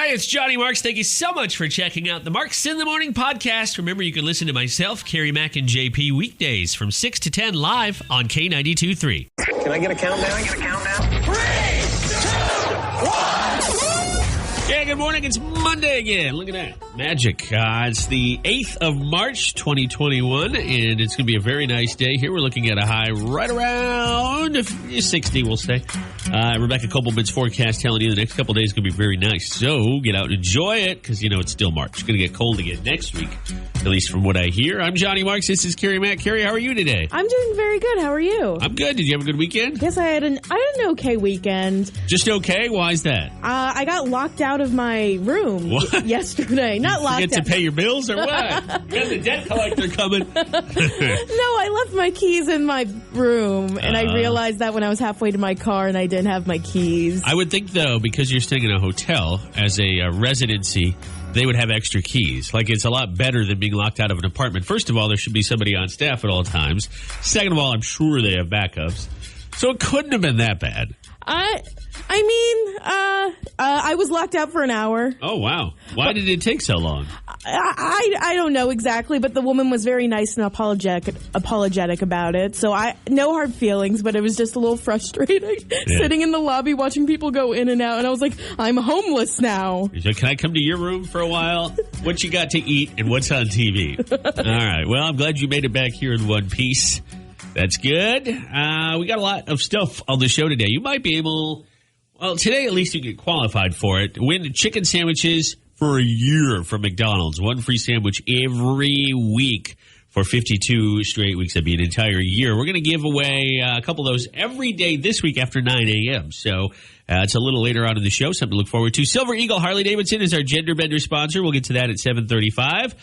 Hey, it's Johnny Marks. Thank you so much for checking out the Marks in the Morning podcast. Remember, you can listen to myself, Carrie Mack, and JP weekdays from 6 to 10 live on K92.3. Can I get a countdown? 3, 2, 1. Yeah, good morning. It's Monday again. Look at that. Magic. It's the 8th of March, 2021, and it's going to be a very nice day here. We're looking at a high right around 60, we'll say. Rebecca Kopelman's forecast telling you the next couple of days is going to be very nice. So get out and enjoy it because, you know, it's still March. It's going to get cold again next week, at least from what I hear. I'm Johnny Marks. This is Carrie Mack. Carrie, how are you today? I'm doing very good. How are you? I'm good. Did you have a good weekend? Yes, I had an okay weekend. Just okay? Why is that? I got locked out of my room yesterday. Not locked out. Forget to pay your bills or what? You got the debt collector coming. No, I left my keys in my room, and I realized that when I was halfway to my car and I didn't have my keys. I would think, though, because you're staying in a hotel as a residency, they would have extra keys. Like, it's a lot better than being locked out of an apartment. First of all, there should be somebody on staff at all times. Second of all, I'm sure they have backups. So it couldn't have been that bad. I was locked out for an hour. Oh, wow. Why did it take so long? I don't know exactly, but the woman was very nice and apologetic about it. So no hard feelings, but it was just a little frustrating sitting in the lobby watching people go in and out. And I was like, I'm homeless now. Can I come to your room for a while? What you got to eat and what's on TV? All right. Well, I'm glad you made it back here in one piece. That's good. We got a lot of stuff on the show today. You might be able... Well, today at least you get qualified for it. Win chicken sandwiches for a year from McDonald's. One free sandwich every week for 52 straight weeks. That'd be an entire year. We're going to give away a couple of those every day this week after 9 a.m. So it's a little later on in the show. Something to look forward to. Silver Eagle Harley-Davidson is our Gender Bender sponsor. We'll get to that at 7:35.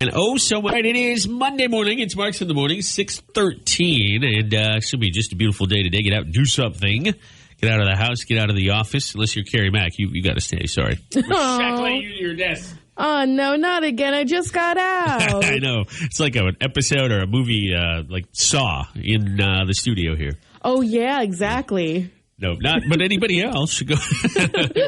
And so much. It is Monday morning. It's Marks in the Morning, 6:13. And it should be just a beautiful day today. Get out and do something. Get out of the house, get out of the office. Unless you're Carrie Mack, you got to stay. Sorry. We're shackling you to your desk. Oh, no, not again. I just got out. I know. It's like an episode or a movie like Saw in the studio here. Oh, yeah, exactly. No, not, but anybody else should go.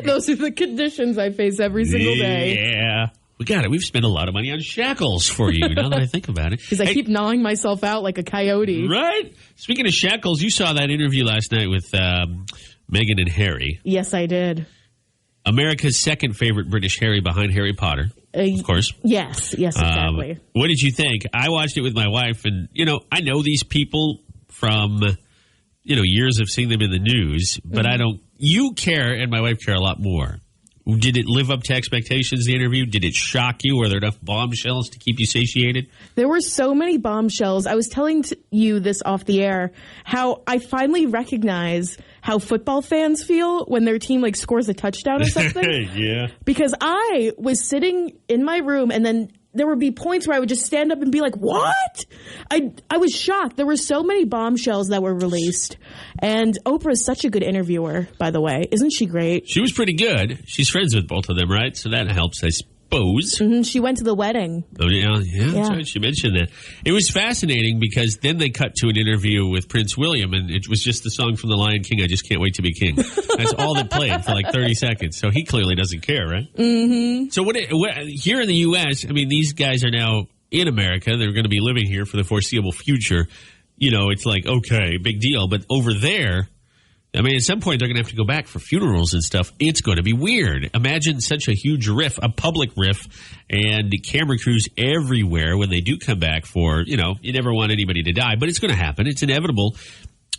Those are the conditions I face every single day. Yeah. We got it. We've spent a lot of money on shackles for you, now that I think about it. Because I keep gnawing myself out like a coyote. Right? Speaking of shackles, you saw that interview last night with Meghan and Harry. Yes, I did. America's second favorite British Harry behind Harry Potter, of course. Yes, exactly. What did you think? I watched it with my wife, and, I know these people from, years of seeing them in the news, but I don't. You care, and my wife care a lot more. Did it live up to expectations, the interview? Did it shock you? Were there enough bombshells to keep you satiated? There were so many bombshells. I was telling you this off the air, how I finally recognize how football fans feel when their team scores a touchdown or something. Yeah. Because I was sitting in my room and then there would be points where I would just stand up and be like, what? I was shocked. There were so many bombshells that were released. And Oprah is such a good interviewer, by the way. Isn't she great? She was pretty good. She's friends with both of them, right? So that helps, I suppose. Mm-hmm. She went to the wedding. Oh, yeah. That's right. She mentioned that. It was fascinating because then they cut to an interview with Prince William, and it was just the song from The Lion King, I Just Can't Wait to Be King. That's all that played for 30 seconds. So he clearly doesn't care, right? Mm-hmm. So what here in the U.S., these guys are now in America. They're going to be living here for the foreseeable future. It's okay, big deal. But over there, at some point, they're going to have to go back for funerals and stuff. It's going to be weird. Imagine such a huge riff, a public riff, and camera crews everywhere when they do come back for, you never want anybody to die, but it's going to happen. It's inevitable.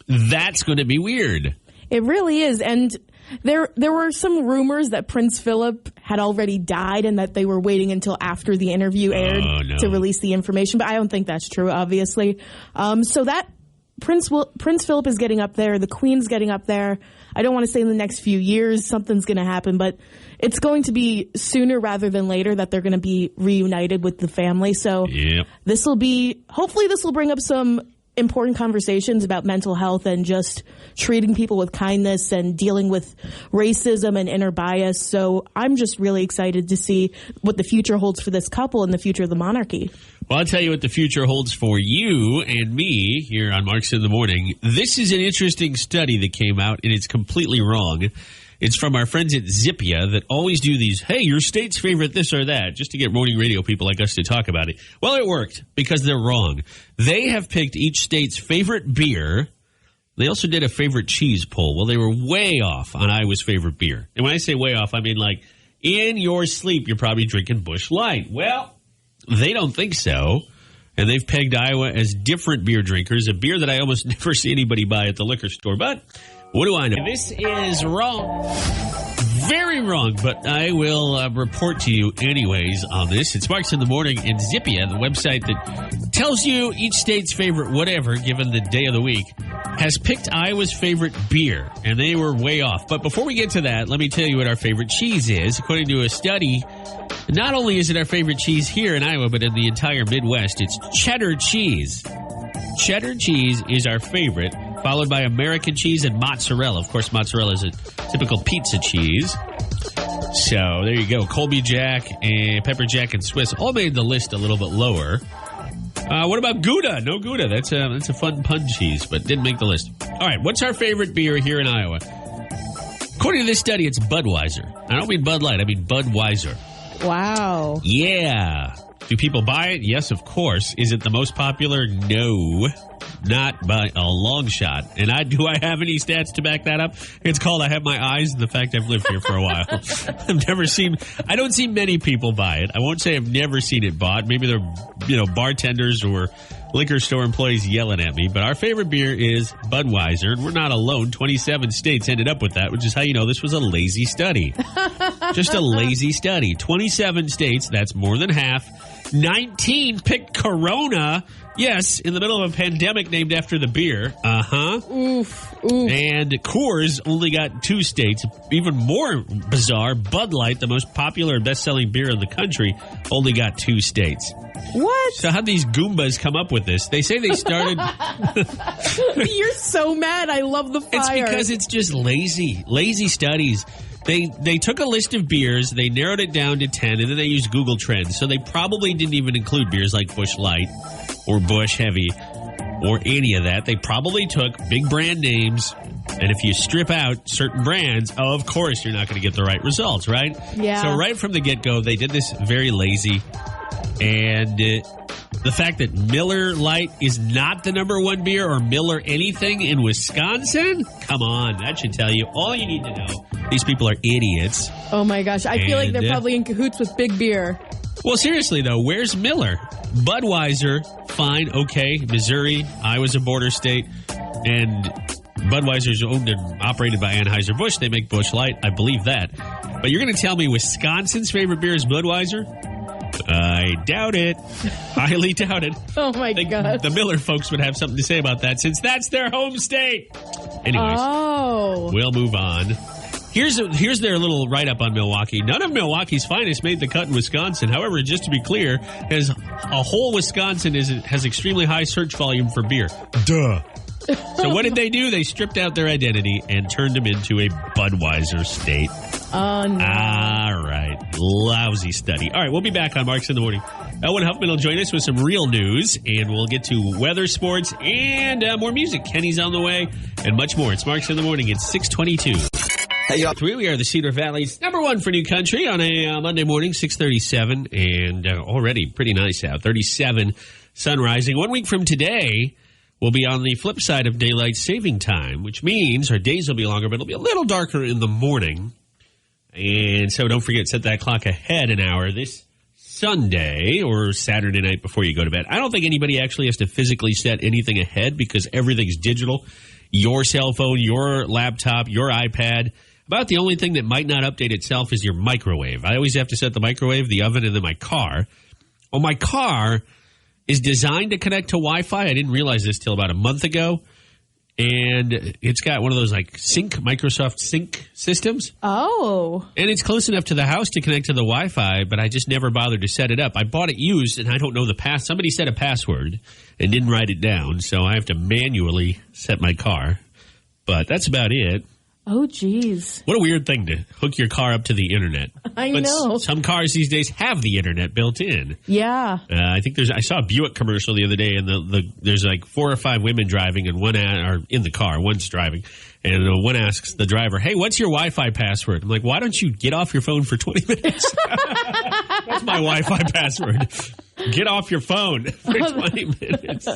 That's going to be weird. It really is. And there were some rumors that Prince Philip had already died and that they were waiting until after the interview aired to release the information. But I don't think that's true, obviously. So that Prince Philip is getting up there. The Queen's getting up there. I don't want to say in the next few years something's going to happen, but it's going to be sooner rather than later that they're going to be reunited with the family. So hopefully this will bring up some important conversations about mental health and just treating people with kindness and dealing with racism and inner bias. So I'm just really excited to see what the future holds for this couple and the future of the monarchy. Well, I'll tell you what the future holds for you and me here on Marks in the Morning. This is an interesting study that came out, and it's completely wrong. It's from our friends at Zippia that always do these, hey, your state's favorite this or that, just to get morning radio people like us to talk about it. Well, it worked because they're wrong. They have picked each state's favorite beer. They also did a favorite cheese poll. Well, they were way off on Iowa's favorite beer. And when I say way off, I mean like in your sleep, you're probably drinking Busch Light. Well, they don't think so. And they've pegged Iowa as different beer drinkers, a beer that I almost never see anybody buy at the liquor store. But what do I know? This is wrong. Very wrong, but I will report to you anyways on this. It's Marks in the Morning in Zippia, the website that tells you each state's favorite whatever, given the day of the week, has picked Iowa's favorite beer, and they were way off. But before we get to that, let me tell you what our favorite cheese is. According to a study, not only is it our favorite cheese here in Iowa, but in the entire Midwest, it's cheddar cheese. Cheddar cheese is our favorite, followed by American cheese and mozzarella. Of course, mozzarella is a typical pizza cheese. So there you go. Colby Jack and Pepper Jack and Swiss all made the list a little bit lower. What about Gouda? No Gouda. That's a fun pun cheese, but didn't make the list. All right, what's our favorite beer here in Iowa? According to this study, it's Budweiser. I don't mean Bud Light. I mean Budweiser. Wow. Yeah. Do people buy it? Yes, of course. Is it the most popular? No, not by a long shot. And do I have any stats to back that up? It's called I have my eyes and the fact I've lived here for a while. I don't see many people buy it. I won't say I've never seen it bought. Maybe they're, bartenders or liquor store employees yelling at me. But our favorite beer is Budweiser, and we're not alone. 27 states ended up with that, which is how you know this was a lazy study. Just a lazy study. 27 states, that's more than half. 19 picked Corona. Yes, in the middle of a pandemic named after the beer. Oof. And Coors only got 2 states. Even more bizarre, Bud Light, the most popular and best-selling beer in the country, only got 2 states. What? So how'd these Goombas come up with this? They say they started... You're so mad. I love the fire. It's because it's just lazy studies. They took a list of beers, they narrowed it down to 10, and then they used Google Trends. So they probably didn't even include beers like Busch Light or Busch Heavy or any of that. They probably took big brand names, and if you strip out certain brands, of course you're not going to get the right results, right? Yeah. So right from the get-go, they did this very lazy, and the fact that Miller Lite is not the number 1 beer or Miller anything in Wisconsin, come on, that should tell you all you need to know. These people are idiots. Oh my gosh, I feel like they're probably in cahoots with Big Beer. Well, seriously though, where's Miller? Budweiser, fine, okay. Missouri, Iowa's a border state, and Budweiser's owned and operated by Anheuser-Busch. They make Busch Light, I believe that. But you're going to tell me Wisconsin's favorite beer is Budweiser? I doubt it. Highly doubt it. Oh my God. The Miller folks would have something to say about that since that's their home state. Anyways, we'll move on. Here's their little write-up on Milwaukee. None of Milwaukee's finest made the cut in Wisconsin. However, just to be clear, as a whole Wisconsin has extremely high search volume for beer. Duh. So what did they do? They stripped out their identity and turned them into a Budweiser state. Oh, no. All right. Lousy study. All right, we'll be back on Marks in the Morning. Elwin Huffman will join us with some real news, and we'll get to weather, sports, and more music. Kenny's on the way, and much more. It's Marks in the Morning. It's 6:22. Hey, y'all. We are the Cedar Valley's number 1 for new country on a Monday morning, 6:37, and already pretty nice out. 37, sun rising. 1 week from today, we'll be on the flip side of daylight saving time, which means our days will be longer, but it'll be a little darker in the morning. And so don't forget, set that clock ahead an hour this Sunday or Saturday night before you go to bed. I don't think anybody actually has to physically set anything ahead because everything's digital. Your cell phone, your laptop, your iPad. About the only thing that might not update itself is your microwave. I always have to set the microwave, the oven, and then my car. Well, my car is designed to connect to Wi-Fi. I didn't realize this till about a month ago. And it's got one of those like Microsoft Sync systems. Oh. And it's close enough to the house to connect to the Wi-Fi, but I just never bothered to set it up. I bought it used, and I don't know the pass. Somebody set a password and didn't write it down, so I have to manually set my car. But that's about it. Oh, geez. What a weird thing to hook your car up to the internet. I know. Some cars these days have the internet built in. Yeah. I think I saw a Buick commercial the other day, and there's like 4 or 5 women driving, and or in the car, one's driving, and one asks the driver, "Hey, what's your Wi-Fi password?" I'm like, "Why don't you get off your phone for 20 minutes?" That's my Wi-Fi password. Get off your phone for 20 minutes.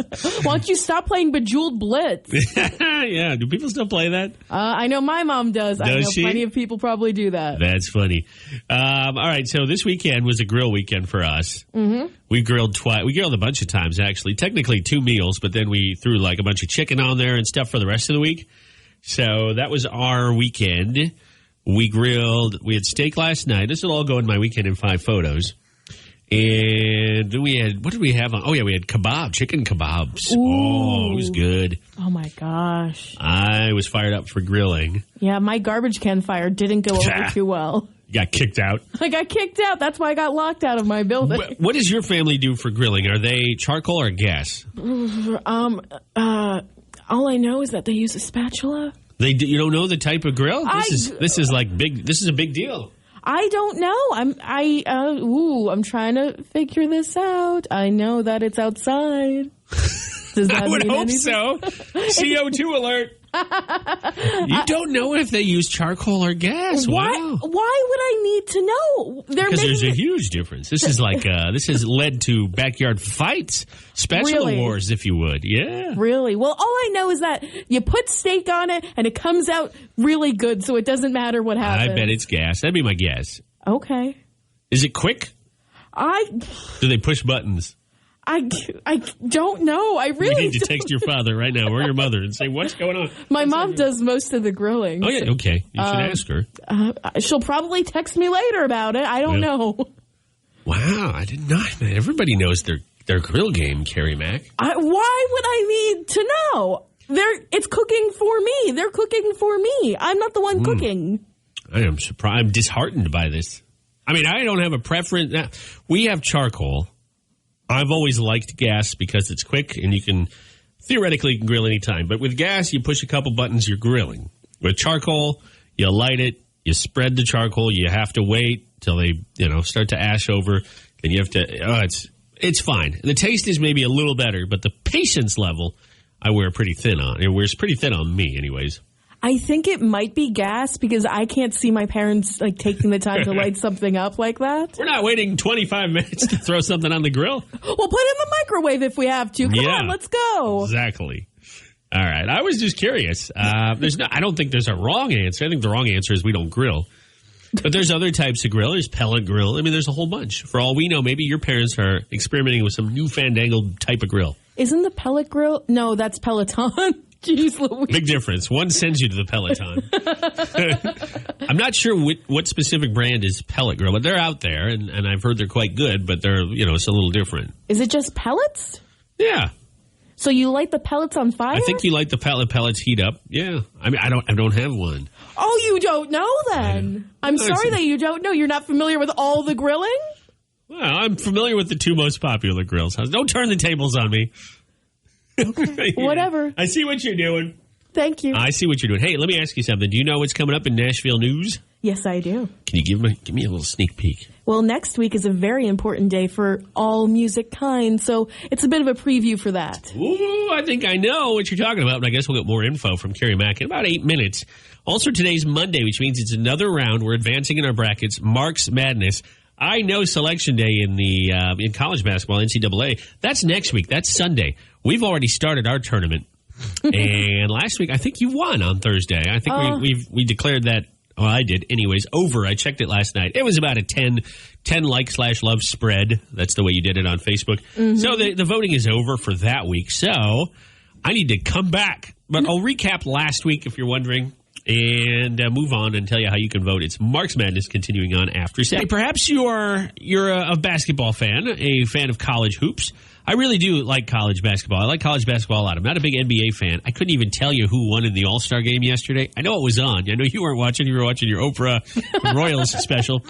Why don't you stop playing Bejeweled Blitz? Yeah. Do people still play that? I know my mom does. I know she? plenty of people probably do that. That's funny. All right. So this weekend was a grill weekend for us. Mm-hmm. We grilled twice. We grilled a bunch of times, actually. Technically 2 meals, but then we threw like a bunch of chicken on there and stuff for the rest of the week. So that was our weekend. We grilled. We had steak last night. This will all go in my weekend in 5 photos. And we had, what did we have? We had chicken kebabs. Ooh. Oh, it was good. Oh, my gosh. I was fired up for grilling. Yeah, my garbage can fire didn't go over too well. You got kicked out? I got kicked out. That's why I got locked out of my building. What does your family do for grilling? Are they charcoal or gas? All I know is that they use a spatula. You don't know the type of grill? This is like big. This is a big deal. I don't know. I'm trying to figure this out. I know that it's outside. Does that I would mean hope anything? so. CO2 alert. You don't know if they use charcoal or gas. Why? Wow. Why would I need to know? Because there's a huge difference. This is like this has led to backyard fights, spatula wars, if you would. Yeah. Really? Well, all I know is that you put steak on it and it comes out really good, so it doesn't matter what happens. I bet it's gas. That'd be my guess. Okay. Is it quick? Do they push buttons? I don't know. I really You need to text your father right now or your mother and say, what's going on? My mom does most of the grilling. Oh, yeah. Okay. You should ask her. She'll probably text me later about it. I don't know. Wow. I did not. Man, everybody knows their grill game, Carrie Mack. Why would I need to know? It's cooking for me. They're cooking for me. I'm not the one cooking. I am surprised. I'm disheartened by this. I mean, I don't have a preference. We have charcoal. I've always liked gas because it's quick and you can theoretically grill anytime. But with gas, you push a couple buttons, you're grilling. With charcoal, you light it, you spread the charcoal, you have to wait till they, start to ash over. Then you have to, it's fine. The taste is maybe a little better, but the patience level I wear pretty thin on. It wears pretty thin on me anyways. I think it might be gas because I can't see my parents taking the time to light something up like that. We're not waiting 25 minutes to throw something on the grill. We'll put it in the microwave if we have to. Come on, let's go. Exactly. All right. I was just curious. I don't think there's a wrong answer. I think the wrong answer is we don't grill. But there's other types of grill. There's pellet grill. I mean, there's a whole bunch. For all we know, maybe your parents are experimenting with some new fandangled type of grill. Isn't the pellet grill? No, that's Peloton. Jeez Louise. Big difference. One sends you to the Peloton. I'm not sure what specific brand is pellet grill, but they're out there, and I've heard they're quite good, but they're, it's a little different. Is it just pellets? Yeah. So you light the pellets on fire? I think you light the pellets heat up. Yeah. I mean, I don't have one. Oh, you don't know then? I'm sorry that you don't know. You're not familiar with all the grilling? Well, I'm familiar with the 2 most popular grills. Don't turn the tables on me. Okay, whatever. I see what you're doing. Thank you. I see what you're doing. Hey, let me ask you something. Do you know what's coming up in Nashville news? Yes, I do. Can you give me a little sneak peek? Well, next week is a very important day for all music kind, so it's a bit of a preview for that. Ooh, I think I know what you're talking about, but I guess we'll get more info from Carrie Mack in about 8 minutes. Also, today's Monday, which means it's another round. We're advancing in our brackets. March Madness. I know Selection Day in college basketball, NCAA. That's next week. That's Sunday. We've already started our tournament. And last week, I think you won on Thursday. I think we declared that. Well, I did. Anyways, over. I checked it last night. It was about a 10 like/love spread. That's the way you did it on Facebook. Mm-hmm. So the voting is over for that week. So I need to come back. But I'll recap last week if you're wondering. And move on and tell you how you can vote. It's March Madness continuing on after 7. Perhaps you're a basketball fan, a fan of college hoops. I really do like college basketball. I like college basketball a lot. I'm not a big NBA fan. I couldn't even tell you who won in the All-Star game yesterday. I know it was on. I know you weren't watching. You were watching your Oprah Royals special.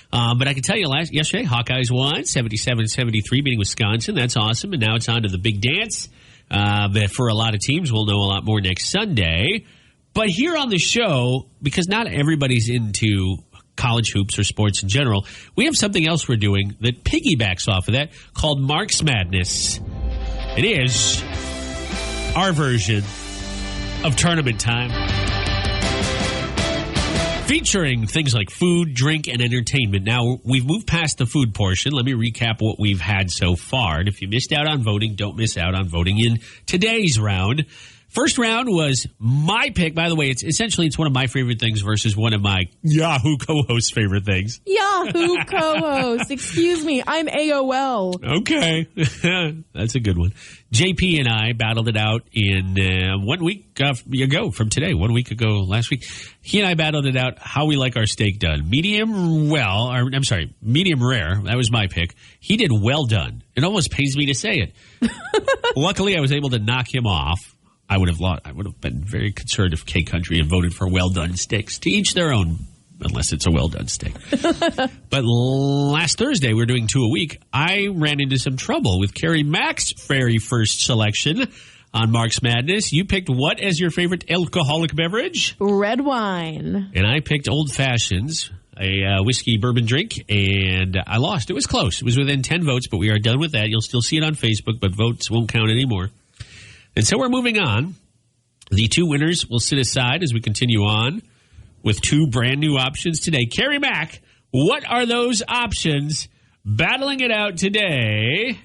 But I can tell you yesterday, Hawkeyes won 77-73, beating Wisconsin. That's awesome. And now it's on to the big dance. That for a lot of teams, we'll know a lot more next Sunday. But here on the show, because not everybody's into college hoops or sports in general, we have something else we're doing that piggybacks off of that called Mark's Madness. It is our version of tournament time, featuring things like food, drink, and entertainment. Now, we've moved past the food portion. Let me recap what we've had so far. And if you missed out on voting, don't miss out on voting in today's round. First round was my pick. By the way, it's one of my favorite things versus one of my Yahoo co-host favorite things. Yahoo co-host. Excuse me. I'm AOL. Okay. That's a good one. JP and I battled it out in 1 week ago from today. 1 week ago last week. He and I battled it out how we like our steak done. Medium rare. That was my pick. He did well done. It almost pains me to say it. Luckily, I was able to knock him off. I would have been very conservative K country and voted for well done steaks. To each their own, unless it's a well done steak. But last Thursday, we were doing 2 a week. I ran into some trouble with Carrie Mack's very first selection on Mark's Madness. You picked what as your favorite alcoholic beverage? Red wine. And I picked Old Fashions, a whiskey bourbon drink, and I lost. It was close. It was within 10 votes, but we are done with that. You'll still see it on Facebook, but votes won't count anymore. And so we're moving on. The two winners will sit aside as we continue on with two brand new options today. Carrie Mack, what are those options battling it out today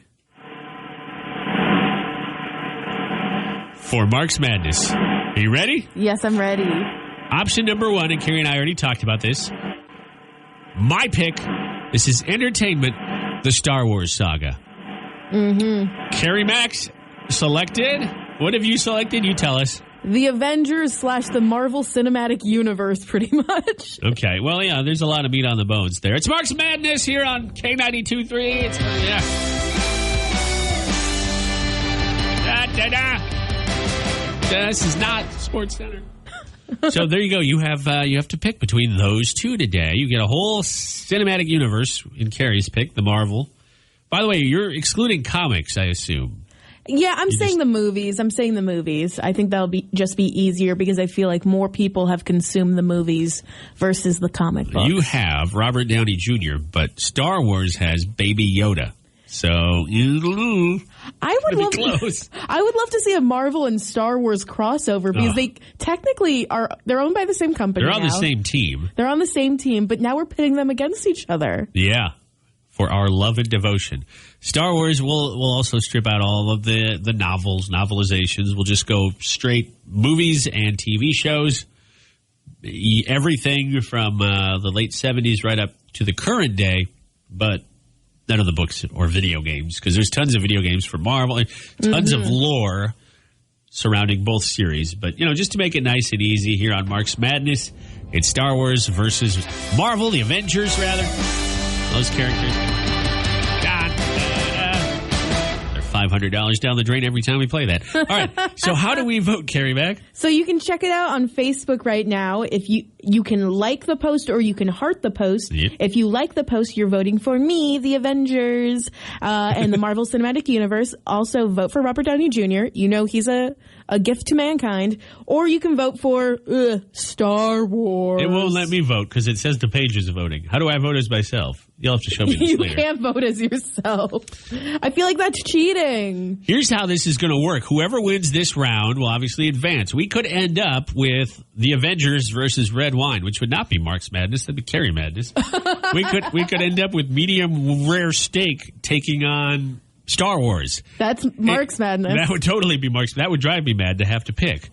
for Mark's Madness? Are you ready? Yes, I'm ready. Option number one, and Carrie and I already talked about this. My pick, this is entertainment, the Star Wars saga. Carrie Mack's selected. What have you selected? You tell us. The Avengers / the Marvel Cinematic Universe, pretty much. Okay. Well, yeah, there's a lot of meat on the bones there. It's Mark's Madness here on K92.3. It's, This is not Sports Center. So there you go. You have to pick between those two today. You get a whole cinematic universe in Carrie's pick, the Marvel. By the way, you're excluding comics, I assume. Yeah, I'm saying the movies. I think that'll just be easier because I feel like more people have consumed the movies versus the comic books. You have Robert Downey Jr., but Star Wars has Baby Yoda. So I would love to see a Marvel and Star Wars crossover because they technically they're owned by the same company. They're on the same team. They're on the same team, but now we're pitting them against each other. Yeah. For our love and devotion. Star Wars will also strip out all of the novelizations. We'll just go straight movies and TV shows. Everything from the late 70s right up to the current day, but none of the books or video games, because there's tons of video games for Marvel, tons of lore surrounding both series. But, just to make it nice and easy here on Mark's Madness, it's Star Wars versus Marvel, the Avengers, rather. Those characters, they're $500 down the drain every time we play that. All right, so how do we vote, Carrie Mack? So you can check it out on Facebook right now. If you can like the post or you can heart the post. Yep. If you like the post, you're voting for me, the Avengers, and the Marvel Cinematic Universe. Also, vote for Robert Downey Jr. He's a gift to mankind. Or you can vote for Star Wars. It won't let me vote because it says the page is voting. How do I vote as myself? You'll have to show me this later. You can't vote as yourself. I feel like that's cheating. Here's how this is going to work. Whoever wins this round will obviously advance. We could end up with the Avengers versus Red Wine, which would not be Mark's Madness. That'd be Carrie Madness. we could end up with medium rare steak taking on Star Wars. That's Mark's Madness. That would totally be Mark's. That would drive me mad to have to pick.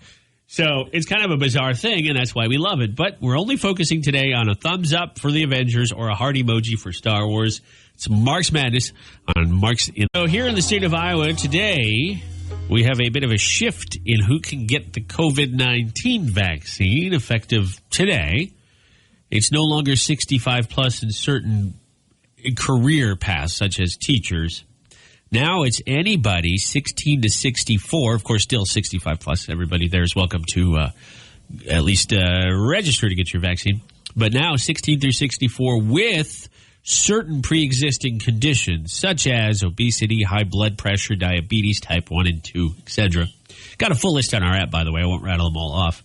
So it's kind of a bizarre thing, and that's why we love it. But we're only focusing today on a thumbs up for the Avengers or a heart emoji for Star Wars. It's Mark's Madness on Mark's. So here in the state of Iowa today, we have a bit of a shift in who can get the COVID-19 vaccine effective today. It's no longer 65 plus in certain career paths, such as teachers. Now it's anybody 16 to 64. Of course, still 65 plus. Everybody there is welcome to at least register to get your vaccine. But now 16 through 64 with certain pre-existing conditions such as obesity, high blood pressure, diabetes, type 1 and 2, etc. Got a full list on our app, by the way. I won't rattle them all off.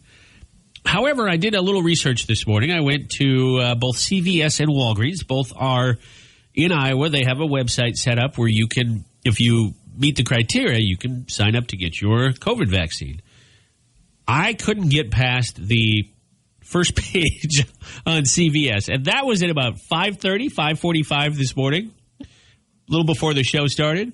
However, I did a little research this morning. I went to both CVS and Walgreens. Both are in Iowa. They have a website set up where you can, if you meet the criteria, you can sign up to get your COVID vaccine. I couldn't get past the first page on CVS, and that was at about 5:30, 5:45 this morning, a little before the show started.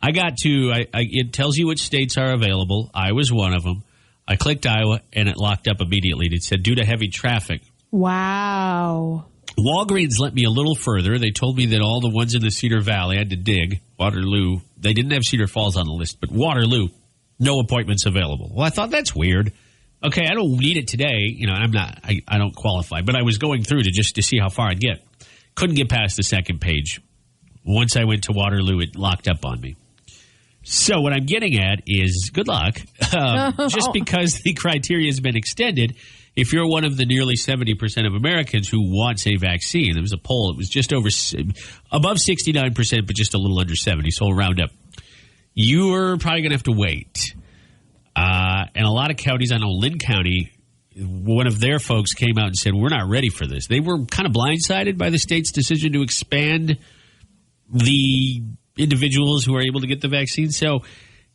I got to, it tells you which states are available. Iowa's one of them. I clicked Iowa, and it locked up immediately. It said, due to heavy traffic. Wow. Walgreens let me a little further. They told me that all the ones in the Cedar Valley, I had to dig. Waterloo, they didn't have Cedar Falls on the list, but Waterloo, no appointments available. Well, I thought that's weird. Okay, I don't need it today. You know, I don't qualify, but I was going through to see how far I'd get. Couldn't get past the second page. Once I went to Waterloo, it locked up on me. So what I'm getting at is good luck. Just because the criteria has been extended, if you're one of the nearly 70% of Americans who wants a vaccine, there was a poll, it was just above 69%, but just a little under 70, so we'll round up. You're probably going to have to wait. And a lot of counties, I know Lynn County, one of their folks came out and said, we're not ready for this. They were kind of blindsided by the state's decision to expand the individuals who are able to get the vaccine. So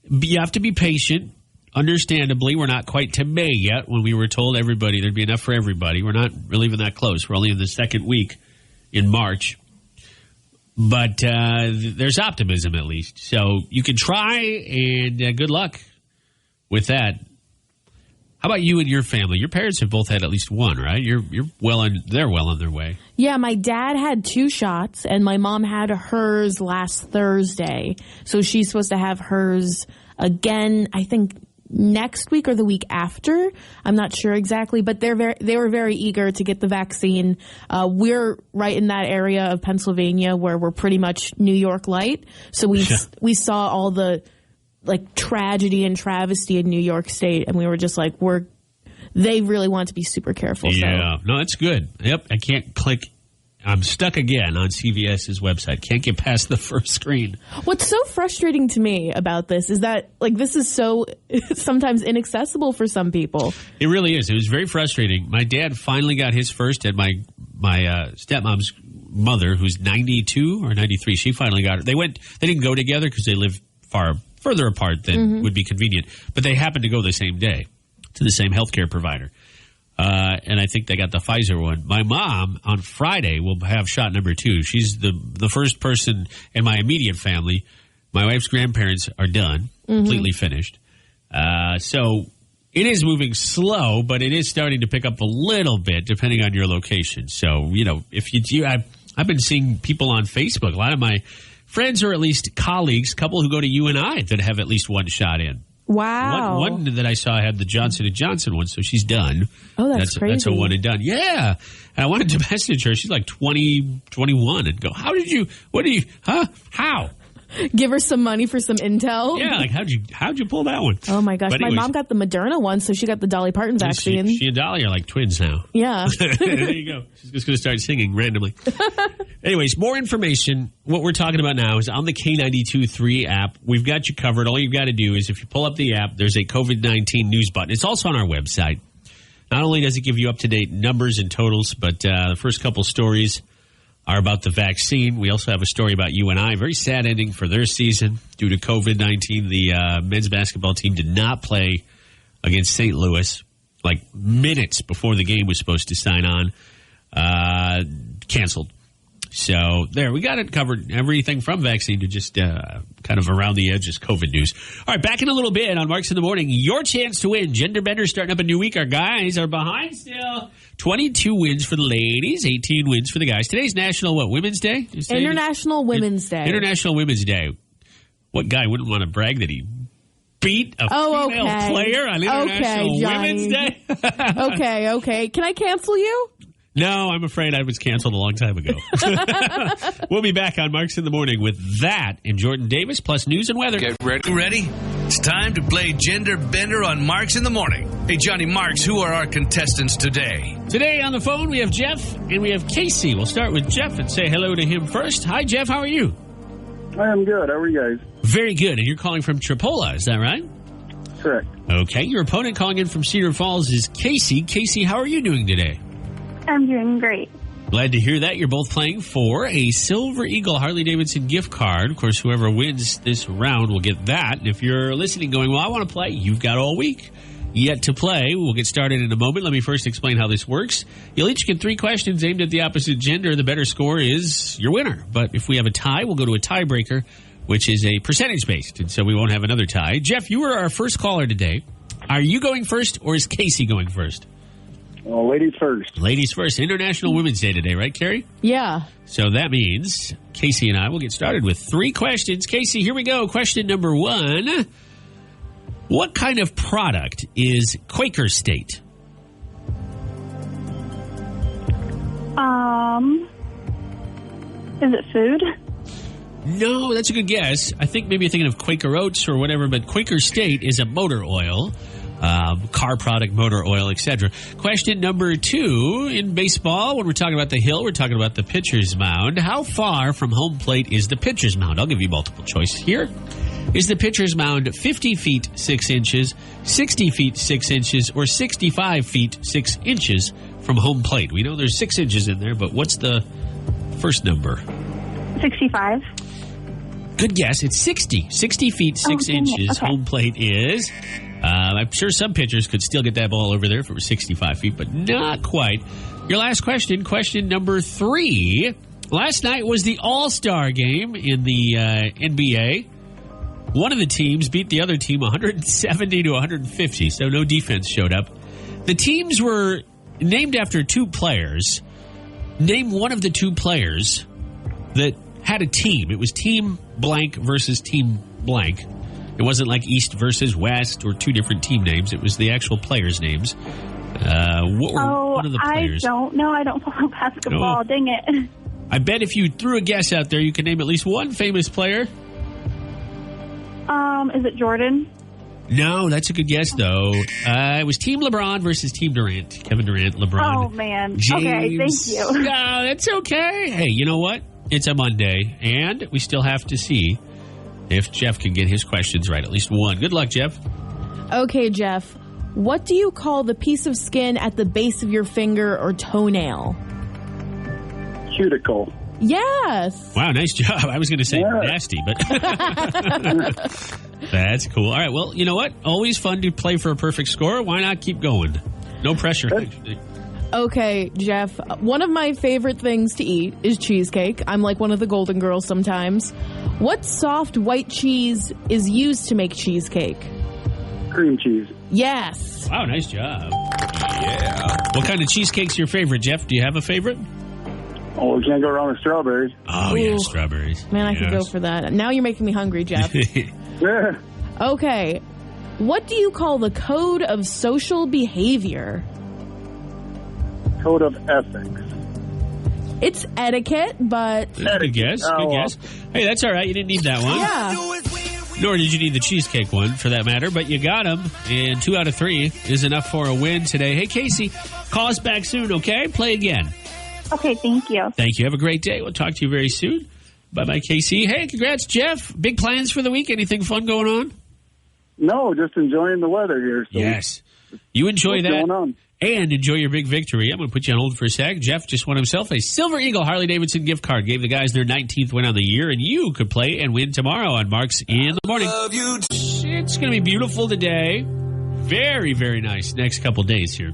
you have to be patient. Understandably, we're not quite to May yet when we were told everybody there'd be enough for everybody. We're not really even that close. We're only in the second week in March. But there's optimism at least. So you can try, and good luck with that. How about you and your family? Your parents have both had at least one, right? They're well on their way. Yeah, my dad had 2 shots, and my mom had hers last Thursday. So she's supposed to have hers again, I think, next week or the week after. I'm not sure exactly, but they were very eager to get the vaccine. We're right in that area of Pennsylvania where we're pretty much New York light. So we saw all the tragedy and travesty in New York State, and we were just like, they really want to be super careful. Yeah, no, that's good. Yep, I can't click. I'm stuck again on CVS's website. Can't get past the first screen. What's so frustrating to me about this is that, this is so sometimes inaccessible for some people. It really is. It was very frustrating. My dad finally got his first, and my stepmom's mother, who's 92 or 93, she finally got it. They didn't go together because they live further apart than would be convenient, but they happened to go the same day to the same healthcare provider. And I think they got the Pfizer one. My mom on Friday will have shot number 2. She's the first person in my immediate family. My wife's grandparents are done, completely finished. So it is moving slow, but it is starting to pick up a little bit depending on your location. So, if you do, I've been seeing people on Facebook, a lot of my friends or at least colleagues, couple who go to UNI that have at least one shot in. Wow. One that I saw had the Johnson & Johnson one, so she's done. Oh, that's crazy. That's a one and done. Yeah. And I wanted to message her. She's like 20, 21 and go, how? Give her some money for some intel. Yeah, how'd you pull that one? Oh my gosh, my mom got the Moderna one, so she got the Dolly Parton vaccine. She and Dolly are like twins now. Yeah. There you go. She's just going to start singing randomly. Anyways, more information. What we're talking about now is on the K92.3 app. We've got you covered. All you've got to do is if you pull up the app, there's a COVID-19 news button. It's also on our website. Not only does it give you up-to-date numbers and totals, but the first couple stories are about the vaccine. We also have a story about UNI. Very sad ending for their season due to COVID-19. The men's basketball team did not play against St. Louis minutes before the game was supposed to sign on. Canceled. So there, we got it covered. Everything from vaccine to just kind of around the edges COVID news. All right, back in a little bit on Marks in the Morning. Your chance to win. Gender Bender starting up a new week. Our guys are behind still. 22 wins for the ladies, 18 wins for the guys. Today's National Women's Day? International Women's Day. International Women's Day. What guy wouldn't want to brag that he beat a female player on International Women's Day? Okay. Can I cancel you? No, I'm afraid I was canceled a long time ago. We'll be back on Marks in the Morning with that and Jordan Davis, plus news and weather. Get ready? It's time to play Gender Bender on Marks in the Morning. Hey, Johnny Marks, who are our contestants today? Today on the phone, we have Jeff and we have Casey. We'll start with Jeff and say hello to him first. Hi, Jeff. How are you? I am good. How are you guys? Very good. And you're calling from Tripola, is that right? Correct. Okay, your opponent calling in from Cedar Falls is Casey. Casey, how are you doing today? I'm doing great. Glad to hear that. You're both playing for a Silver Eagle Harley-Davidson gift card. Of course, whoever wins this round will get that. And if you're listening going, well, I want to play, you've got all week yet to play. We'll get started in a moment. Let me first explain how this works. You'll each get 3 questions aimed at the opposite gender. The better score is your winner. But if we have a tie, we'll go to a tiebreaker, which is a percentage-based. And so we won't have another tie. Jeff, you were our first caller today. Are you going first, or is Casey going first? Well, ladies first. Ladies first. International Women's Day today, right, Carrie? Yeah. So that means Casey and I will get started with 3 questions. Casey, here we go. Question number 1. What kind of product is Quaker State? Is it food? No, that's a good guess. I think maybe you're thinking of Quaker Oats or whatever, but Quaker State is a motor oil. Car product, motor oil, etc. Question number 2, in baseball, when we're talking about the hill, we're talking about the pitcher's mound. How far from home plate is the pitcher's mound? I'll give you multiple choice here. Is the pitcher's mound 50 feet 6 inches, 60 feet 6 inches, or 65 feet 6 inches from home plate? We know there's 6 inches in there, but what's the first number? 65. Good guess. It's 60. 60 feet 6 inches. Okay. Home plate is. I'm sure some pitchers could still get that ball over there if it was 65 feet, but not quite. Your last question, question number 3. Last night was the All-Star game in the NBA. One of the teams beat the other team 170 to 150, so no defense showed up. The teams were named after 2 players. Name one of the 2 players that had a team. It was team blank versus team blank. It wasn't like East versus West or 2 different team names. It was the actual players' names. What were one of the players? I don't know. I don't follow basketball. No. Dang it. I bet if you threw a guess out there, you could name at least one famous player. Is it Jordan? No, that's a good guess, though. It was Team LeBron versus Team Durant. Kevin Durant, LeBron. Oh, man. James. Okay, thank you. No, that's okay. Hey, you know what? It's a Monday, and we still have to see if Jeff can get his questions right. At least one. Good luck, Jeff. Okay, Jeff. What do you call the piece of skin at the base of your finger or toenail? Cuticle. Yes. Wow, nice job. I was going to say nasty, but that's cool. All right, well, you know what? Always fun to play for a perfect score. Why not keep going? No pressure. Okay, Jeff. One of my favorite things to eat is cheesecake. I'm like one of the Golden Girls sometimes. What soft white cheese is used to make cheesecake? Cream cheese. Yes. Wow, nice job. Yeah. What kind of cheesecake's your favorite, Jeff? Do you have a favorite? Oh, we can't go wrong with strawberries. Oh, yeah, strawberries. Man, I could go for that. Now you're making me hungry, Jeff. Yeah. Okay. What do you call the code of social behavior? Code of ethics. It's etiquette, but... Good guess. Good guess. Hey, that's all right. You didn't need that one. Yeah. Nor did you need the cheesecake one, for that matter. But you got them, and 2 out of 3 is enough for a win today. Hey, Casey, call us back soon, okay? Play again. Okay, thank you. Thank you. Have a great day. We'll talk to you very soon. Bye-bye, Casey. Hey, congrats, Jeff. Big plans for the week? Anything fun going on? No, just enjoying the weather here. So Yes. You enjoy that. going on? And enjoy your big victory. I'm going to put you on hold for a sec. Jeff just won himself a Silver Eagle Harley-Davidson gift card. Gave the guys their 19th win on the year, and you could play and win tomorrow on Marks in the Morning. It's going to be beautiful today. Very, very nice next couple days here.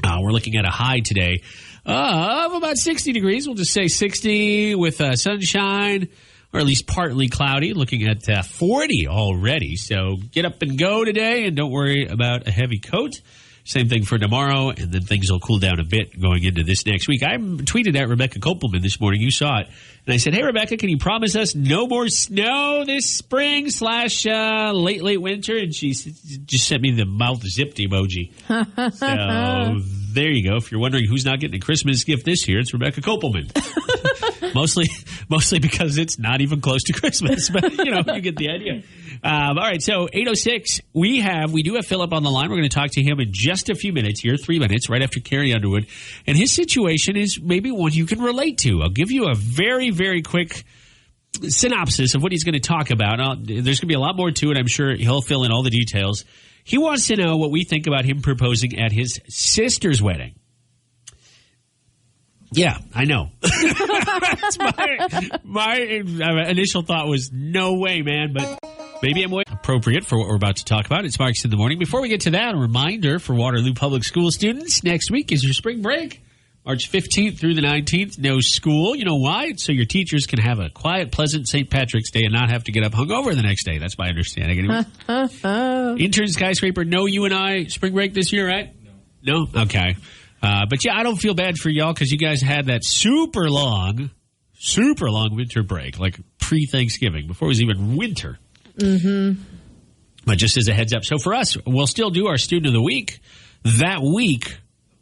We're looking at a high today of about 60 degrees. We'll just say 60 with sunshine, or at least partly cloudy, looking at 40 already. So get up and go today, and don't worry about a heavy coat. Same thing for tomorrow, and then things will cool down a bit going into this next week. I tweeted at Rebecca Kopelman this morning. You saw it. And I said, hey, Rebecca, can you promise us no more snow this spring / late winter? And she just sent me the mouth zipped emoji. So there you go. If you're wondering who's not getting a Christmas gift this year, it's Rebecca Kopelman. Mostly because it's not even close to Christmas. But, you get the idea. All right, so 8:06, we do have Philip on the line. We're going to talk to him in just a few minutes here, 3 minutes, right after Carrie Underwood. And his situation is maybe one you can relate to. I'll give you a very, very quick synopsis of what he's going to talk about. There's going to be a lot more to it. I'm sure he'll fill in all the details. He wants to know what we think about him proposing at his sister's wedding. Yeah, I know. my initial thought was, no way, man, but maybe I'm way appropriate for what we're about to talk about. It's Marks in the Morning. Before we get to that, a reminder for Waterloo Public School students, next week is your spring break. March 15th through the 19th, no school. You know why? So your teachers can have a quiet, pleasant St. Patrick's Day and not have to get up hungover the next day. That's my understanding. Anyway. Intern Skyscraper, no you and I spring break this year, right? No? Okay. But yeah, I don't feel bad for y'all because you guys had that super long winter break, like pre-Thanksgiving, before it was even winter. Mm-hmm. But just as a heads up. So for us, we'll still do our Student of the Week that week.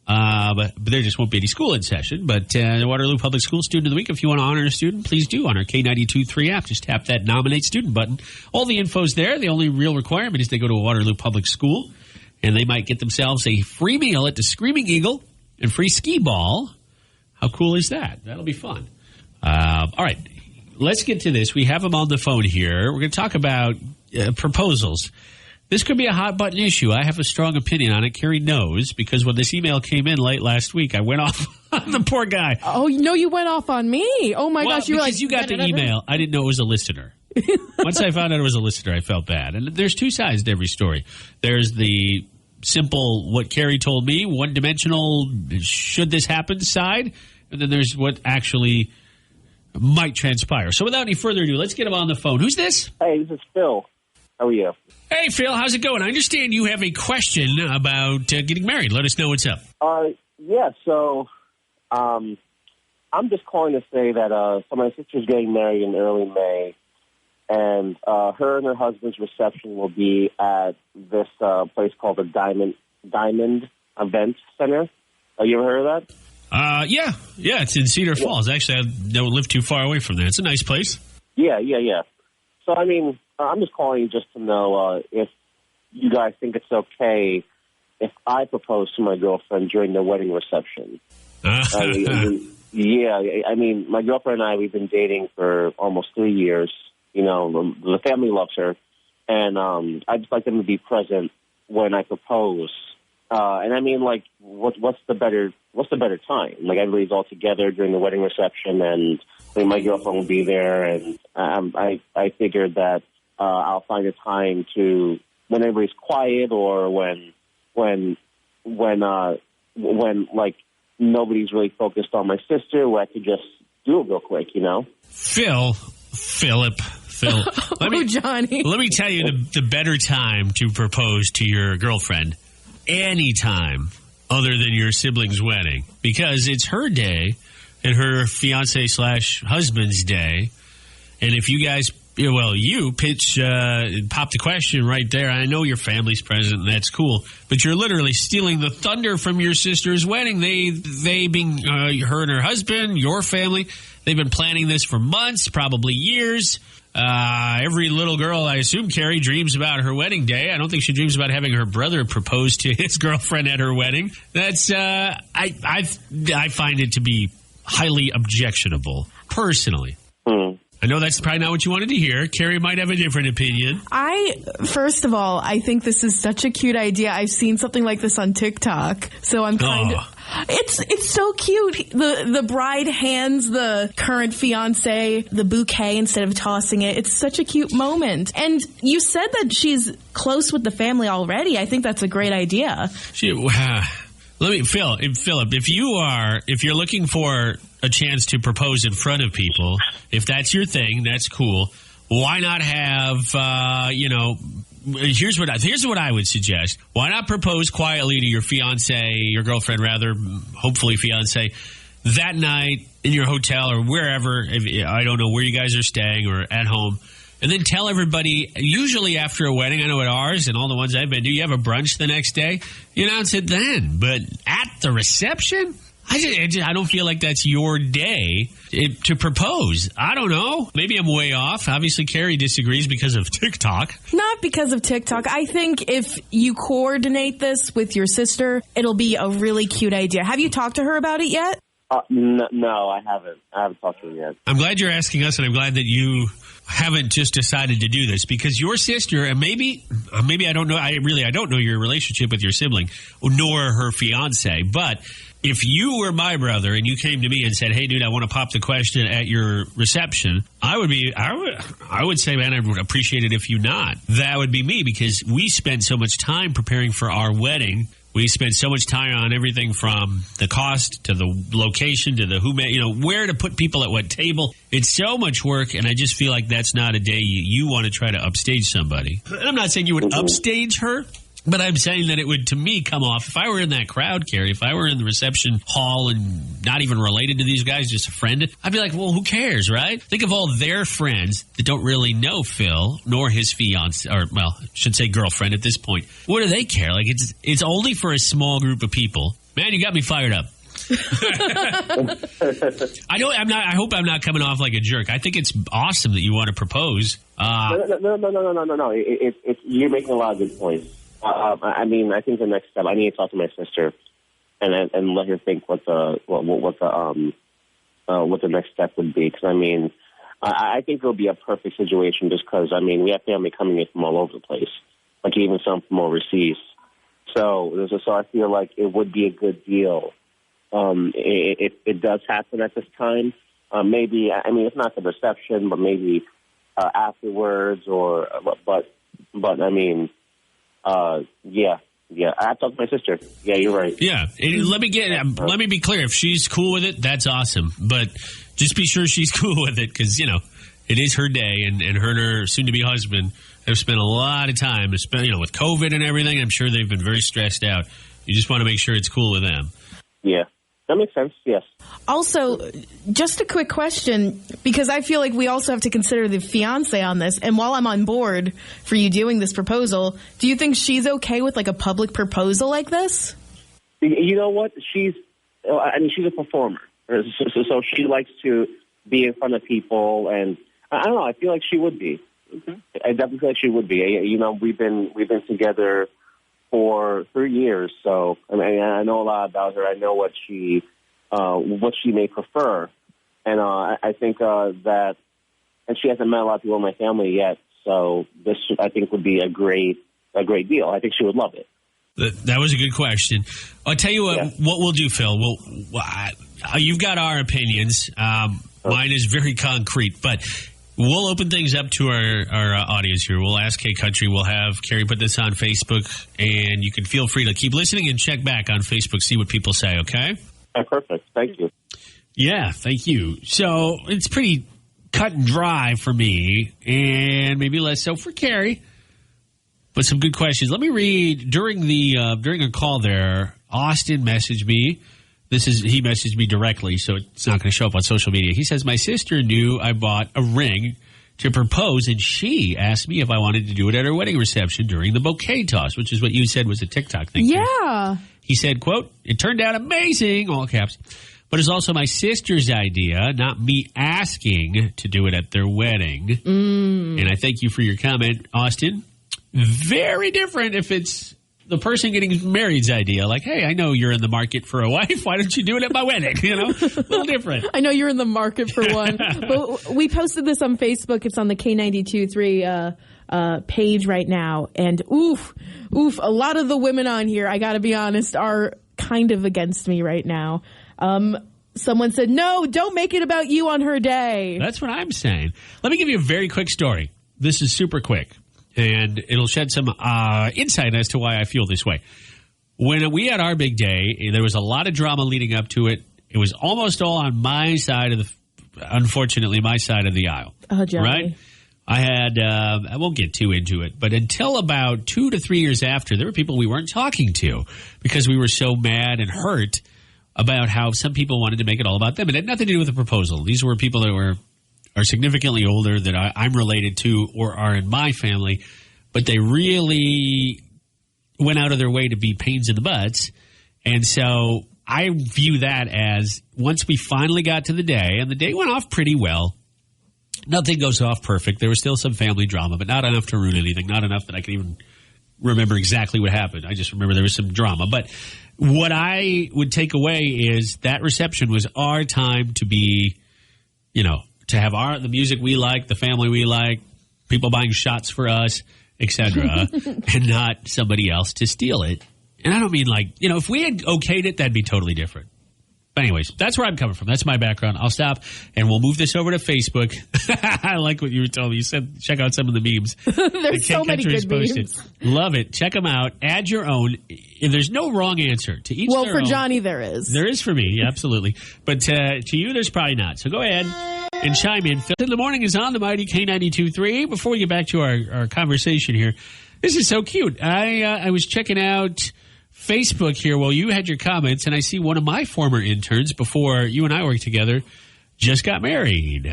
But there just won't be any school in session. But the Waterloo Public School Student of the Week, if you want to honor a student, please do on our K92.3 app. Just tap that Nominate Student button. All the info's there. The only real requirement is they go to a Waterloo Public School, and they might get themselves a free meal at the Screaming Eagle and free skee ball. How cool is that? That'll be fun. All right, let's get to this. We have him on the phone here. We're going to talk about proposals. This could be a hot button issue. I have a strong opinion on it. Carrie knows, because when this email came in late last week, I went off on the poor guy. Oh, no, you went off on me. Oh, my gosh. You were like, you got the email. I didn't know it was a listener. Once I found out it was a listener, I felt bad. And there's two sides to every story. There's the simple, what Carrie told me, one-dimensional, should this happen side, and then there's what actually might transpire. So without any further ado, let's get him on the phone. Who's this? Hey, this is Phil. How are you? Hey, Phil, how's it going? I understand you have a question about getting married. Let us know what's up. Yeah, so I'm just calling to say that so my sister's getting married in early May, and her and her husband's reception will be at this place called the Diamond Event Center. Have you ever heard of that? Yeah, it's in Cedar Falls. Actually, I don't live too far away from there. It's a nice place. Yeah. So, I mean, I'm just calling just to know if you guys think it's okay if I propose to my girlfriend during the wedding reception. Yeah, I mean, my girlfriend and I, we've been dating for almost 3 years. You know, the family loves her, and I'd just like them to be present when I propose. And I mean, like, what's the better time? Like, everybody's all together during the wedding reception, and I mean, my girlfriend will be there, and I figured that I'll find a time to, when everybody's quiet, or when like nobody's really focused on my sister, where I could just do it real quick, you know? Phil. Johnny. Let me tell you the better time to propose to your girlfriend. Any time other than your sibling's wedding, because it's her day and her fiance/husband's day. And if you guys, you pitch, pop the question right there. I know your family's present, and that's cool, but you're literally stealing the thunder from your sister's wedding. They being her and her husband, your family, they've been planning this for months, probably years. Every little girl, I assume, Carrie, dreams about her wedding day. I don't think she dreams about having her brother propose to his girlfriend at her wedding. That's I find it to be highly objectionable, personally. I know that's probably not what you wanted to hear. Carrie might have a different opinion. First of all, I think this is such a cute idea. I've seen something like this on TikTok, so I'm kind of... It's so cute. The bride hands the current fiance the bouquet instead of tossing it. It's such a cute moment. And you said that she's close with the family already. I think that's a great idea. Philip, if you're looking for a chance to propose in front of people, if that's your thing, that's cool. Why not have, here's what I would suggest. Why not propose quietly to your your girlfriend rather, hopefully fiance, that night in your hotel or wherever, I don't know where you guys are staying or at home, and then tell everybody, usually after a wedding, I know at ours and all the ones I've been to, you have a brunch the next day, you announce it then. But at the reception? I don't feel like that's your day to propose. I don't know. Maybe I'm way off. Obviously, Carrie disagrees because of TikTok. Not because of TikTok. I think if you coordinate this with your sister, it'll be a really cute idea. Have you talked to her about it yet? No, I haven't. I haven't talked to her yet. I'm glad you're asking us, and I'm glad that you haven't just decided to do this, because your sister, and maybe I don't know. I don't know your relationship with your sibling, nor her fiance. But if you were my brother and you came to me and said, "Hey, dude, I want to pop the question at your reception," I would say, man, I would appreciate it if you not. That would be me, because we spent so much time preparing for our wedding. We spent so much time on everything from the cost to the location to the where to put people at what table. It's so much work, and I just feel like that's not a day you want to try to upstage somebody. And I'm not saying you would upstage her, but I'm saying that it would, to me, come off. If I were in that crowd, Carrie, if I were in the reception hall and not even related to these guys, just a friend, I'd be like, well, who cares, right? Think of all their friends that don't really know Phil, nor his fiance, or, well, I should say girlfriend at this point. What do they care? Like, it's only for a small group of people. Man, you got me fired up. I hope I'm not coming off like a jerk. I think it's awesome that you want to propose. No. You're making a lot of good points. I think the next step, I need to talk to my sister and let her think what the next step would be. Because I think it'll be a perfect situation, just because we have family coming in from all over the place, like even some from overseas. So I feel like it would be a good deal. It does happen at this time. Maybe it's not the reception, but maybe afterwards, yeah. I have to talk to my sister. Yeah, you're right. Yeah, let me be clear. If she's cool with it, that's awesome. But just be sure she's cool with it, because it is her day, and her and her soon-to-be husband have spent a lot of time. With COVID and everything, I'm sure they've been very stressed out. You just want to make sure it's cool with them. Yeah. That makes sense, yes. Also, just a quick question, because I feel like we also have to consider the fiance on this. And while I'm on board for you doing this proposal, do you think she's okay with like a public proposal like this? You know what? She's a performer. So she likes to be in front of people, and I don't know, I feel like she would be. Mm-hmm. I definitely feel like she would be. We've been together for 3 years, so I know a lot about her. I know what she may prefer, and I think that, and she hasn't met a lot of people in my family yet. So this, I think, would be a great deal. I think she would love it. That was a good question. I'll tell you what we'll do, Phil. You've got our opinions. Mine is very concrete, but we'll open things up to our audience here. We'll ask K Country. We'll have Carrie put this on Facebook, and you can feel free to keep listening and check back on Facebook, see what people say, okay? Perfect. Thank you. Yeah, thank you. So it's pretty cut and dry for me, and maybe less so for Carrie, but some good questions. Let me read. During a call there, Austin messaged me. He messaged me directly, so it's not going to show up on social media. He says, my sister knew I bought a ring to propose, and she asked me if I wanted to do it at her wedding reception during the bouquet toss, which is what you said was a TikTok thing. Yeah. He said, quote, it turned out amazing, all caps, but it's also my sister's idea, not me asking to do it at their wedding. And I thank you for your comment, Austin. Very different if it's the person getting married's idea. Like, hey, I know you're in the market for a wife. Why don't you do it at my wedding? A little different. I know you're in the market for one. But we posted this on Facebook. It's on the K92.3 page right now. And oof, a lot of the women on here, I got to be honest, are kind of against me right now. Someone said, no, don't make it about you on her day. That's what I'm saying. Let me give you a very quick story. This is super quick, and it'll shed some insight as to why I feel this way. When we had our big day, there was a lot of drama leading up to it. It was almost all on my side of unfortunately, my side of the aisle. Oh, Johnny. Right? I had, I won't get too into it, but until about 2 to 3 years after, there were people we weren't talking to because we were so mad and hurt about how some people wanted to make it all about them. It had nothing to do with the proposal. These were people that are significantly older that I'm related to or are in my family, but they really went out of their way to be pains in the butts. And so I view that as once we finally got to the day, and the day went off pretty well. Nothing goes off perfect. There was still some family drama, but not enough to ruin anything, not enough that I could even remember exactly what happened. I just remember there was some drama. But what I would take away is that reception was our time to be, to have the music we like, the family we like, people buying shots for us, etc., and not somebody else to steal it. And I don't mean if we had okayed it, that'd be totally different. But anyways, that's where I'm coming from. That's my background. I'll stop, and we'll move this over to Facebook. I like what you were telling me. You said check out some of the memes. There's so many good memes. Love it. Check them out. Add your own. There's no wrong answer. To each Well, their for own. Johnny, there is. There is for me, absolutely. But to you, there's probably not. So go ahead and chime in. Phil in the Morning is on the mighty K92.3. Before we get back to our conversation here, this is so cute. I was checking out Facebook here while you had your comments, and I see one of my former interns before you and I worked together just got married.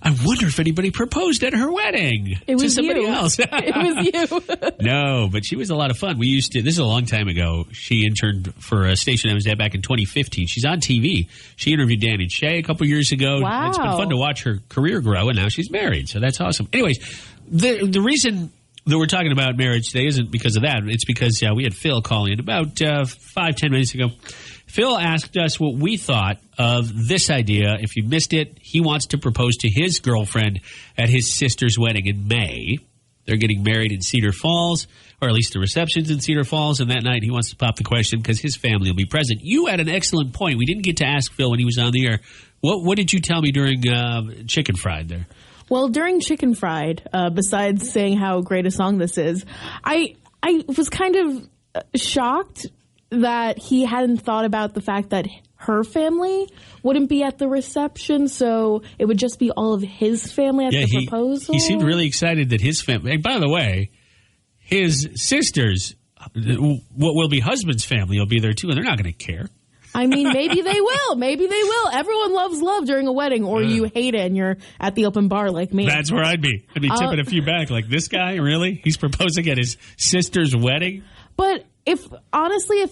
I wonder if anybody proposed at her wedding. It was to somebody you. else. It was you. No, but she was a lot of fun. This is a long time ago. She interned for a station I was at back in 2015. She's on TV. She interviewed Dan and Shay a couple years ago. Wow. It's been fun to watch her career grow, and now she's married. So that's awesome. Anyways, the reason that we're talking about marriage today isn't because of that. It's because we had Phil call in about 5-10 minutes ago. Phil asked us what we thought of this idea. If you missed it, he wants to propose to his girlfriend at his sister's wedding in May. They're getting married in Cedar Falls, or at least the reception's in Cedar Falls, and that night he wants to pop the question because his family will be present. You had an excellent point. We didn't get to ask Phil when he was on the air. What did you tell me during Chicken Fried there? Well, during Chicken Fried, besides saying how great a song this is, I was kind of shocked that he hadn't thought about the fact that her family wouldn't be at the reception, so it would just be all of his family at the proposal. He seemed really excited that his family... And by the way, his sisters, what will be husband's family, will be there too, and they're not going to care. I mean, maybe they will. Maybe they will. Everyone loves love during a wedding, or you hate it and you're at the open bar like me. That's where I'd be. I'd be tipping a few back. Like, this guy, really? He's proposing at his sister's wedding? But if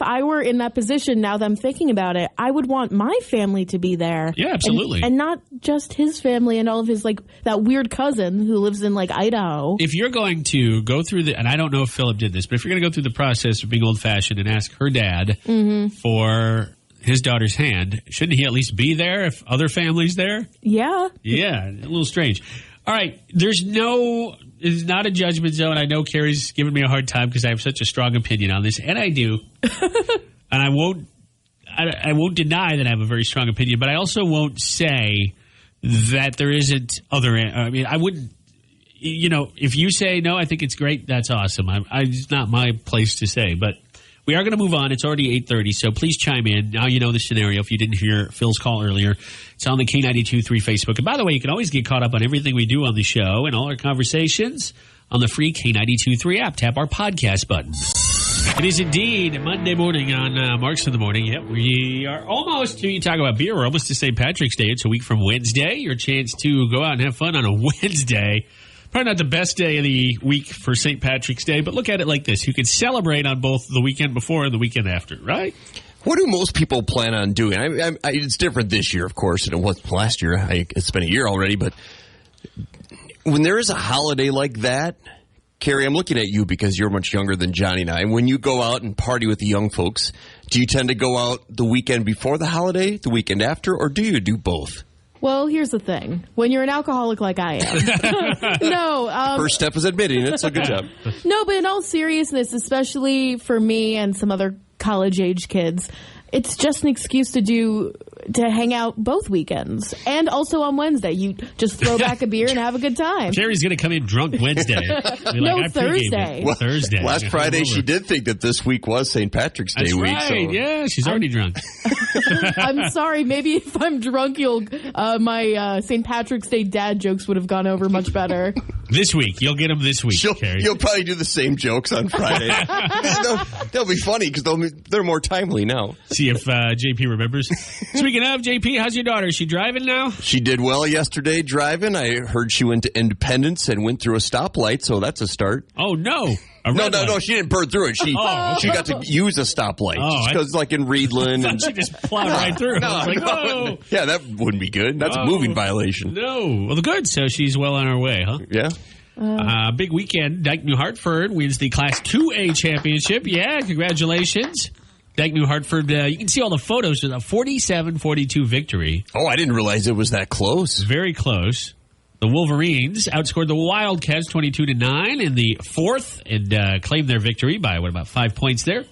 I were in that position, now that I'm thinking about it, I would want my family to be there. Yeah, absolutely. And not just his family and all of his, that weird cousin who lives in, Idaho. If you're going to go through and I don't know if Philip did this, but if you're going to go through the process of being old-fashioned and ask her dad for his daughter's hand, shouldn't he at least be there if other family's there? Yeah. Yeah, a little strange. All right, it's not a judgment zone. I know Carrie's giving me a hard time because I have such a strong opinion on this, and I do. And I won't deny that I have a very strong opinion, but I also won't say that there isn't other. I mean, I wouldn't. If you say no, I think it's great. That's awesome. It's not my place to say, but we are going to move on. It's already 8:30, so please chime in. Now you know the scenario. If you didn't hear Phil's call earlier, it's on the K92.3 Facebook. And by the way, you can always get caught up on everything we do on the show and all our conversations on the free K92.3 app. Tap our podcast button. It is indeed Monday morning on Marks in the Morning. Yep, we are almost, you talk about beer, we're almost to St. Patrick's Day. It's a week from Wednesday. Your chance to go out and have fun on a Wednesday. Probably not the best day of the week for St. Patrick's Day, but look at it like this. You can celebrate on both the weekend before and the weekend after, right? What do most people plan on doing? It's different this year, of course, than it was last year. It's been a year already, but when there is a holiday like that, Carrie, I'm looking at you because you're much younger than Johnny and I. When you go out and party with the young folks, do you tend to go out the weekend before the holiday, the weekend after, or do you do both? Well, here's the thing. When you're an alcoholic like I am. No. First step is admitting it, so good job. No, but in all seriousness, especially for me and some other college-age kids, it's just an excuse to hang out both weekends. And also on Wednesday. You just throw back a beer and have a good time. Jerry's going to come in drunk Wednesday. No, Thursday. Well, Thursday. Last Friday, she did think that this week was St. Patrick's Day week. Right. So. Yeah, she's already drunk. I'm sorry. Maybe if I'm drunk, my St. Patrick's Day dad jokes would have gone over much better. This week. You'll get them this week, Carrie. You'll probably do the same jokes on Friday. They'll be funny because they're more timely now. See if JP remembers. Speaking of, JP, how's your daughter? Is she driving now? She did well yesterday driving. I heard she went to Independence and went through a stoplight, so that's a start. Oh, no. No, she didn't burn through it. She got to use a stoplight. Because like in Reedland. And she just plowed right through. Whoa. Yeah, that wouldn't be good. That's a moving violation. No. Well, good. So she's well on her way, huh? Yeah. Big weekend. Dyke New Hartford wins the Class 2A championship. Yeah, congratulations. Dyke New Hartford, you can see all the photos of the 47-42 victory. Oh, I didn't realize it was that close. Very close. The Wolverines outscored the Wildcats 22-9 in the fourth and claimed their victory by, about 5 points there.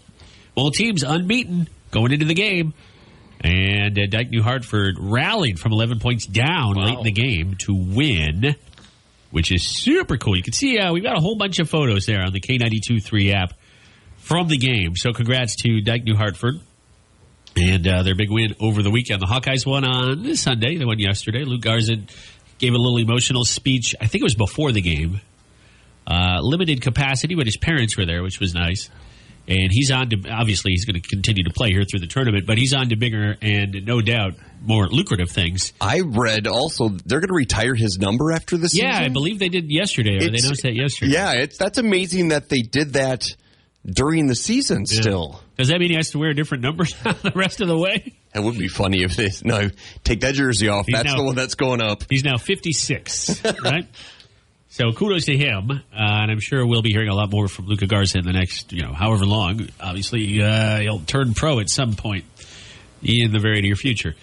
Both teams unbeaten going into the game. And Dyke New Hartford rallied from 11 points down late in the game to win, which is super cool. You can see we've got a whole bunch of photos there on the K92.3 app from the game. So congrats to Dyke New Hartford and their big win over the weekend. The Hawkeyes won on Sunday. They won yesterday. Luke Garza gave a little emotional speech. I think it was before the game. Limited capacity, but his parents were there, which was nice. And he's on to, obviously, he's going to continue to play here through the tournament, but he's on to bigger and no doubt more lucrative things. I read also they're going to retire his number after the season. Yeah, I believe they did yesterday, or they announced that yesterday. Yeah, that's amazing that they did that during the season still. Does that mean he has to wear different numbers the rest of the way? It would be funny if they, take that jersey off. That's the one that's going up. He's now 56, right? So kudos to him, and I'm sure we'll be hearing a lot more from Luka Garza in the next, however long. Obviously, he'll turn pro at some point in the very near future.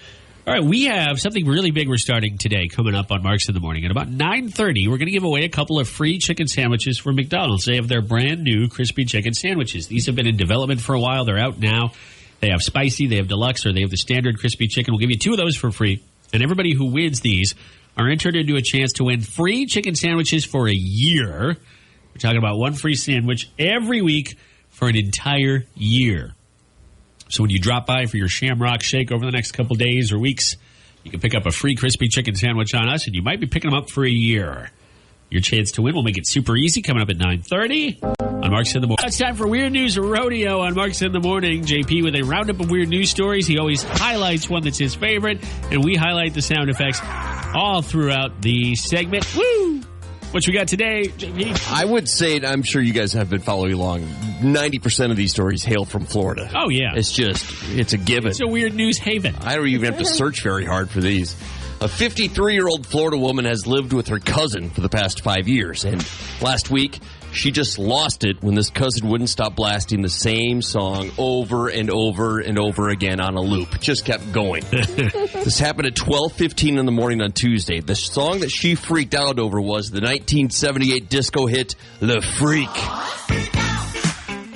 All right, we have something really big we're starting today coming up on Marks in the Morning. At about 9:30, we're going to give away a couple of free chicken sandwiches from McDonald's. They have their brand new crispy chicken sandwiches. These have been in development for a while. They're out now. They have spicy, they have deluxe, or they have the standard crispy chicken. We'll give you 2 of those for free. And everybody who wins these are entered into a chance to win free chicken sandwiches for a year. We're talking about 1 free sandwich every week for an entire year. So when you drop by for your Shamrock Shake over the next couple days or weeks, you can pick up a free crispy chicken sandwich on us, and you might be picking them up for a year. Your chance to win will make it super easy, coming up at 9:30 on Marks in the Morning. It's time for Weird News Rodeo on Marks in the Morning. JP with a roundup of weird news stories. He always highlights one that's his favorite, and we highlight the sound effects all throughout the segment. Woo! What you got today, JP? I would say, I'm sure you guys have been following along, 90% of these stories hail from Florida. Oh, yeah. It's a given. It's a weird news haven. I don't even have to search very hard for these. A 53-year-old Florida woman has lived with her cousin for the past 5 years, and last week, she just lost it when this cousin wouldn't stop blasting the same song over and over and over again on a loop. It just kept going. This happened at 12:15 in the morning on Tuesday. The song that she freaked out over was the 1978 disco hit, Le Freak.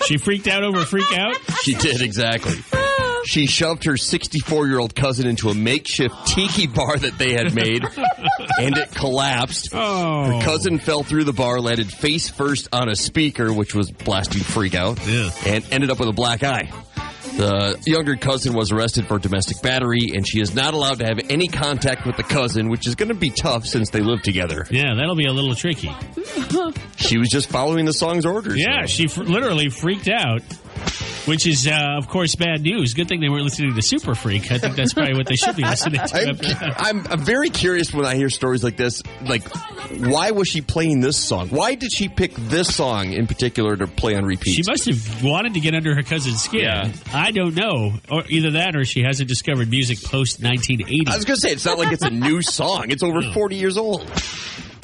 She freaked out over Freak Out? She did, exactly. She shoved her 64-year-old cousin into a makeshift tiki bar that they had made, and it collapsed. Oh. Her cousin fell through the bar, landed face first on a speaker, which was blasting Freak Out, and ended up with a black eye. The younger cousin was arrested for domestic battery, and she is not allowed to have any contact with the cousin, which is going to be tough since they live together. Yeah, that'll be a little tricky. She was just following the song's orders. Yeah, she literally freaked out, which is, of course, bad news. Good thing they weren't listening to Super Freak. I think that's probably what they should be listening to. I'm very curious when I hear stories like this. Like, why was she playing this song? Why did she pick this song in particular to play on repeat? She must have wanted to get under her cousin's skin. Yeah. I don't know. Or either that or she hasn't discovered music post-1980. I was going to say, it's not like it's a new song. It's over 40 years old.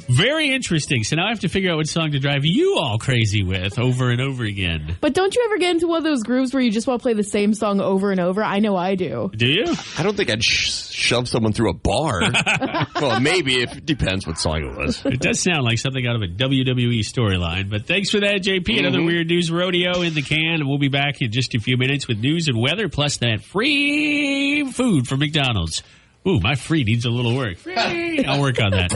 Very interesting. So now I have to figure out what song to drive you all crazy with over and over again. But don't you ever get into one of those grooves where you just want to play the same song over and over? I know I do. Do you? I don't think I'd shove someone through a bar. Well, maybe. It depends what song it was. It does sound like something out of a WWE storyline. But thanks for that, JP. Another Weird News Rodeo in the can. And we'll be back in just a few minutes with news and weather, plus that free food from McDonald's. Ooh, my free needs a little work. Free. I'll work on that.